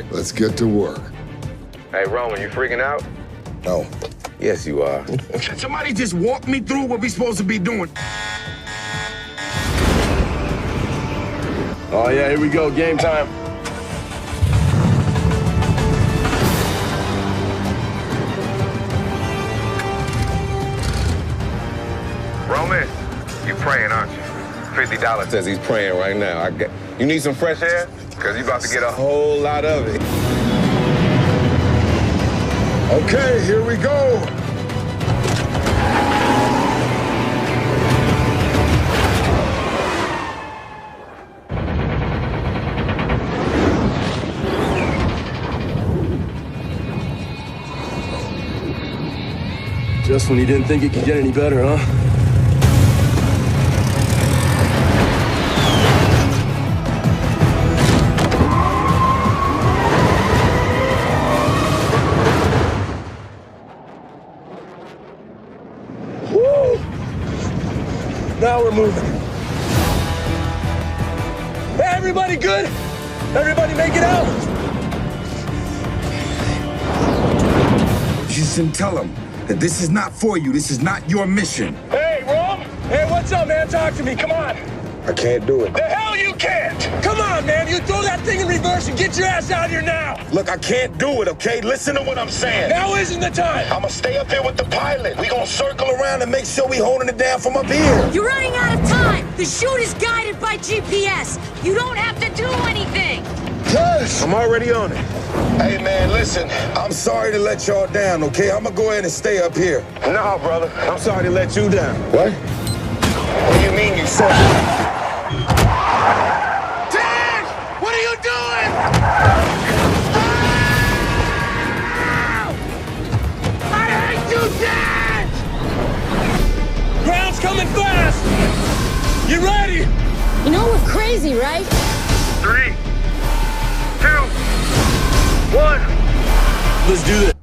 right, let's get to work. Hey, Roman, you freaking out? No. Yes, you are. Somebody just walk me through what we supposed to be doing. Oh, yeah, here we go. Game time. Roman, you praying, aren't you? $50 says he's praying right now. You need some fresh air? Because you about to get a whole lot of it. Okay, here we go. Just when you didn't think it could get any better, huh? Woo! Now we're moving. Hey, everybody good? Everybody make it out? Just tell them that this is not for you. This is not your mission. Hey, Rom! Hey, what's up, man? Talk to me. Come on. I can't do it. The hell you can't! Come on, man. You throw that thing in reverse and get your ass out here now. Look, I can't do it, okay? Listen to what I'm saying. Now isn't the time. I'ma stay up here with the pilot. We gonna circle around and make sure we holding it down from up here. You're running out of time. The shoot is guided by GPS. You don't have to do anything. Yes! I'm already on it. Hey, man, listen. I'm sorry to let y'all down, okay? I'ma go ahead and stay up here. No, brother. I'm sorry to let you down. What? What do you mean you said? Dad! What are you doing? I hate you, Dad! Ground's coming fast! You ready? You know we're crazy, right? 3, 2, 1. Let's do this.